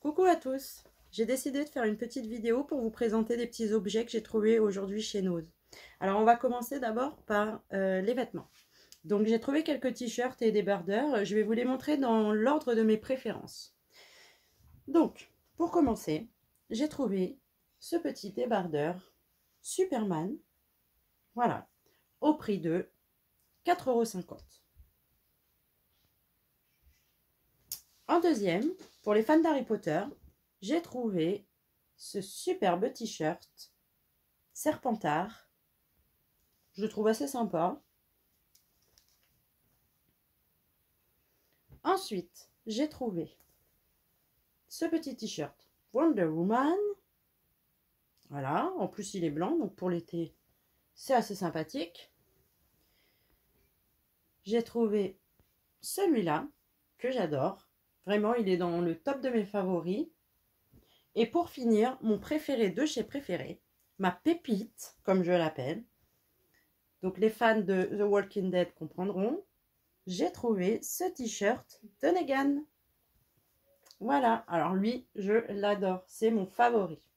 Coucou à tous, j'ai décidé de faire une petite vidéo pour vous présenter des petits objets que j'ai trouvés aujourd'hui chez Nose. Alors on va commencer d'abord par les vêtements. Donc j'ai trouvé quelques t-shirts et débardeurs, je vais vous les montrer dans l'ordre de mes préférences. Donc pour commencer, j'ai trouvé ce petit débardeur Superman, voilà, au prix de 4,50 €. En deuxième, pour les fans d'Harry Potter, j'ai trouvé ce superbe t-shirt Serpentard. Je le trouve assez sympa. Ensuite, j'ai trouvé ce petit t-shirt Wonder Woman. Voilà, en plus il est blanc, donc pour l'été, c'est assez sympathique. J'ai trouvé celui-là, que j'adore. Vraiment, il est dans le top de mes favoris. Et pour finir, mon préféré de chez préféré, ma pépite, comme je l'appelle. Donc les fans de The Walking Dead comprendront. J'ai trouvé ce t-shirt de Negan. Voilà, alors lui, je l'adore, c'est mon favori.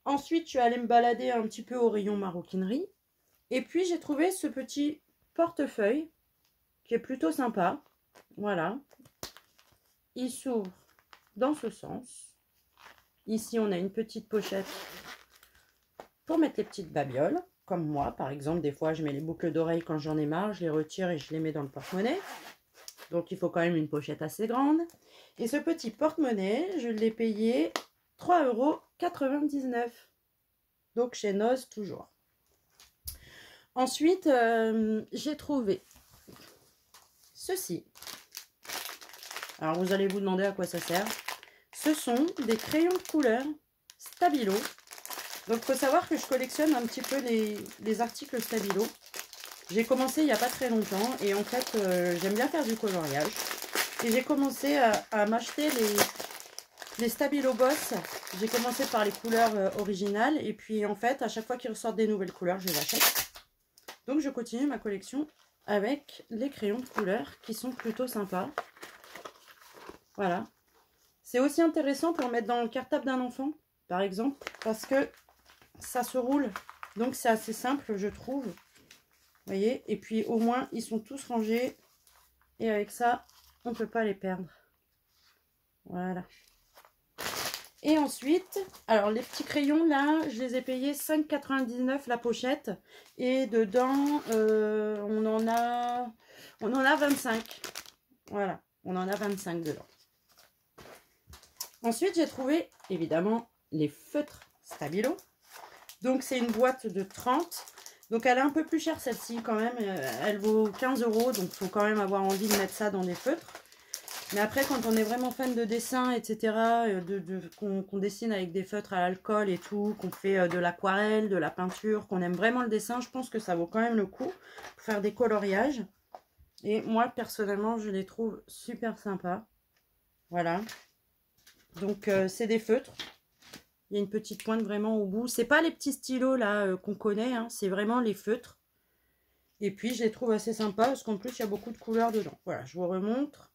Ensuite, je suis allée me balader un petit peu au rayon maroquinerie. Et puis, j'ai trouvé ce petit portefeuille qui est plutôt sympa. Voilà. Il s'ouvre dans ce sens. Ici, on a une petite pochette pour mettre les petites babioles. Comme moi, par exemple, des fois, je mets les boucles d'oreilles quand j'en ai marre. Je les retire et je les mets dans le porte-monnaie. Donc, il faut quand même une pochette assez grande. Et ce petit porte-monnaie, je l'ai payé 3,99 €. Donc, chez Nose, toujours. Ensuite, j'ai trouvé ceci. Alors, vous allez vous demander à quoi ça sert. Ce sont des crayons de couleur Stabilo. Donc, il faut savoir que je collectionne un petit peu les articles Stabilo. J'ai commencé il n'y a pas très longtemps et en fait, j'aime bien faire du coloriage. Et j'ai commencé à m'acheter les Stabilo Boss. J'ai commencé par les couleurs originales et puis en fait, à chaque fois qu'ils ressortent des nouvelles couleurs, je les achète. Donc, je continue ma collection avec les crayons de couleur qui sont plutôt sympas. Voilà. C'est aussi intéressant pour mettre dans le cartable d'un enfant, par exemple, parce que ça se roule. Donc, c'est assez simple, je trouve. Vous voyez? Et puis, au moins, ils sont tous rangés. Et avec ça, on ne peut pas les perdre. Voilà. Et ensuite, alors les petits crayons, là, je les ai payés 5,99 € la pochette. Et dedans, on en a 25. Voilà, on en a 25 dedans. Ensuite, j'ai trouvé, évidemment, les feutres Stabilo. Donc, c'est une boîte de 30. Donc, elle est un peu plus chère, celle-ci, quand même. Elle vaut 15 €. Donc, il faut quand même avoir envie de mettre ça dans des feutres. Mais après, quand on est vraiment fan de dessin, etc., qu'on dessine avec des feutres à l'alcool et tout, qu'on fait de l'aquarelle, de la peinture, qu'on aime vraiment le dessin, je pense que ça vaut quand même le coup pour faire des coloriages. Et moi, personnellement, je les trouve super sympas. Voilà. Donc, c'est des feutres. Il y a une petite pointe vraiment au bout. C'est pas les petits stylos là qu'on connaît, hein, c'est vraiment les feutres. Et puis, je les trouve assez sympas parce qu'en plus, il y a beaucoup de couleurs dedans. Voilà, je vous remontre.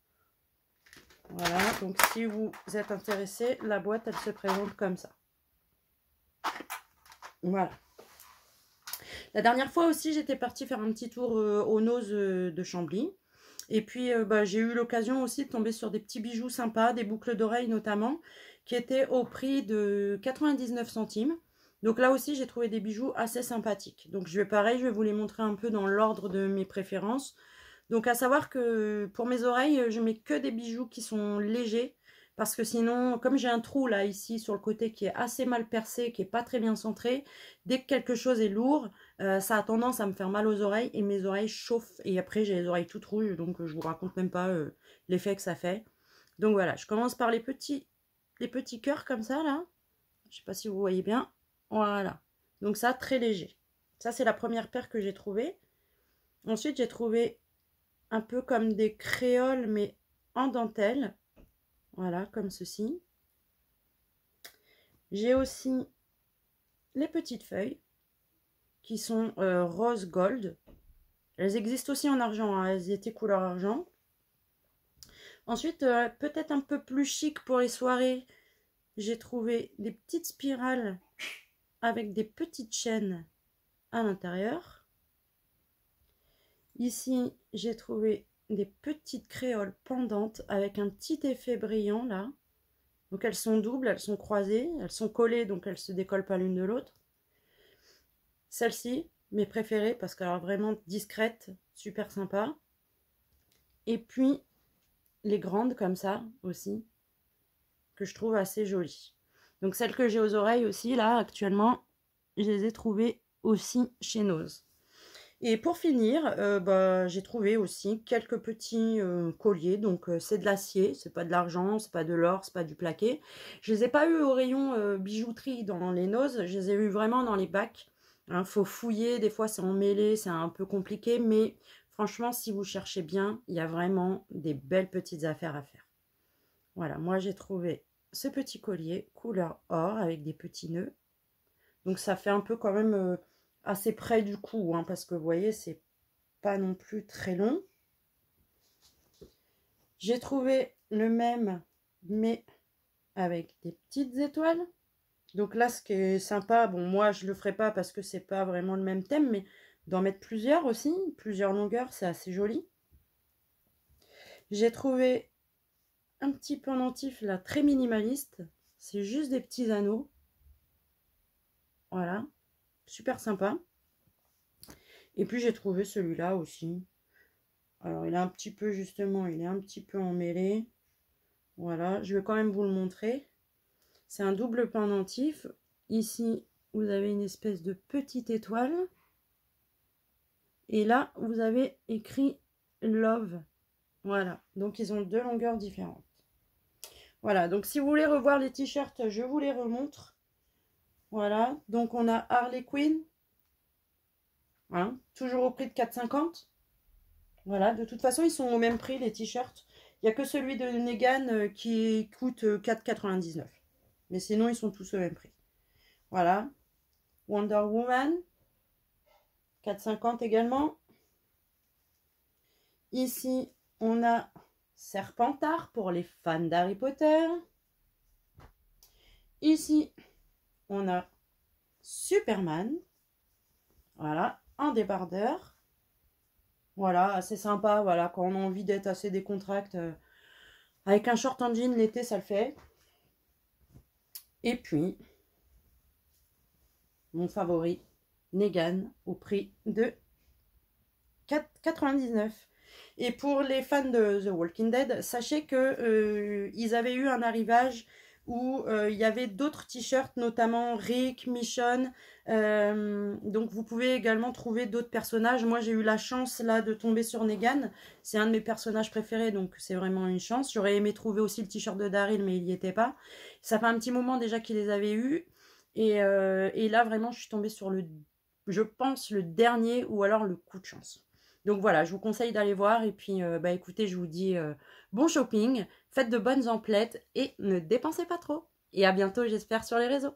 Voilà, donc si vous êtes intéressé, la boîte, elle se présente comme ça. Voilà. La dernière fois aussi, j'étais partie faire un petit tour au Nose de Chambly. Et puis, j'ai eu l'occasion aussi de tomber sur des petits bijoux sympas, des boucles d'oreilles notamment, qui étaient au prix de 99 centimes. Donc là aussi, j'ai trouvé des bijoux assez sympathiques. Donc je vais vous les montrer un peu dans l'ordre de mes préférences. Donc à savoir que pour mes oreilles, je mets que des bijoux qui sont légers. Parce que sinon, comme j'ai un trou là, ici, sur le côté qui est assez mal percé, qui n'est pas très bien centré, dès que quelque chose est lourd, ça a tendance à me faire mal aux oreilles et mes oreilles chauffent. Et après, j'ai les oreilles toutes rouges, donc je vous raconte même pas l'effet que ça fait. Donc voilà, je commence par les petits cœurs comme ça, là. Je sais pas si vous voyez bien. Voilà. Donc ça, très léger. Ça, c'est la première paire que j'ai trouvée. Ensuite, j'ai trouvé un peu comme des créoles, mais en dentelle. Voilà, comme ceci. J'ai aussi les petites feuilles qui sont rose gold. Elles existent aussi en argent, hein, elles étaient couleur argent. Ensuite, peut-être un peu plus chic pour les soirées, j'ai trouvé des petites spirales avec des petites chaînes à l'intérieur. Ici, j'ai trouvé des petites créoles pendantes avec un petit effet brillant là. Donc elles sont doubles, elles sont croisées, elles sont collées, donc elles ne se décollent pas l'une de l'autre. Celle-ci, mes préférées, parce qu'elle est vraiment discrète, super sympa. Et puis, les grandes comme ça aussi, que je trouve assez jolies. Donc celles que j'ai aux oreilles aussi, là, actuellement, je les ai trouvées aussi chez Nose. Et pour finir, j'ai trouvé aussi quelques petits colliers. Donc c'est de l'acier, c'est pas de l'argent, c'est pas de l'or, c'est pas du plaqué. Je les ai pas eu au rayon bijouterie dans les Nose, je les ai eu vraiment dans les bacs. Hein, faut fouiller, des fois c'est emmêlé, c'est un peu compliqué, mais franchement, si vous cherchez bien, il y a vraiment des belles petites affaires à faire. Voilà, moi j'ai trouvé ce petit collier couleur or avec des petits nœuds. Donc ça fait un peu quand même assez près du cou, hein, parce que vous voyez, c'est pas non plus très long. J'ai trouvé le même, mais avec des petites étoiles. Donc là, ce qui est sympa, bon, moi je le ferai pas parce que c'est pas vraiment le même thème, mais d'en mettre plusieurs aussi, plusieurs longueurs, c'est assez joli. J'ai trouvé un petit pendentif là, très minimaliste. C'est juste des petits anneaux. Voilà, super sympa. Et puis j'ai trouvé celui-là aussi. Alors il est un petit peu justement, il est un petit peu emmêlé. Voilà, je vais quand même vous le montrer. C'est un double pendentif. Ici, vous avez une espèce de petite étoile. Et là, vous avez écrit Love. Voilà, donc ils ont deux longueurs différentes. Voilà, donc si vous voulez revoir les t-shirts, je vous les remontre. Voilà, donc on a Harley Quinn. Voilà, toujours au prix de 4,50. Voilà, de toute façon, ils sont au même prix, les t-shirts. Il n'y a que celui de Negan qui coûte 4,99. Mais sinon, ils sont tous au même prix. Voilà. Wonder Woman. 4,50 également. Ici, on a Serpentard pour les fans d'Harry Potter. Ici, on a Superman. Voilà, en débardeur. Voilà, assez sympa, voilà, quand on a envie d'être assez décontracté. Avec un short en jean, l'été, ça le fait. Et puis, mon favori, Negan, au prix de 4,99. Et pour les fans de The Walking Dead, sachez que ils avaient eu un arrivage où il y avait d'autres t-shirts, notamment Rick, Michonne. Donc vous pouvez également trouver d'autres personnages. Moi j'ai eu la chance là de tomber sur Negan. C'est un de mes personnages préférés, donc c'est vraiment une chance. J'aurais aimé trouver aussi le t-shirt de Daryl, mais il n'y était pas. Ça fait un petit moment déjà qu'il les avait eus. Et là vraiment je suis tombée sur le, je pense, le dernier ou alors le coup de chance. Donc voilà, je vous conseille d'aller voir. Et puis, écoutez, je vous dis bon shopping, faites de bonnes emplettes et ne dépensez pas trop. Et à bientôt, j'espère, sur les réseaux.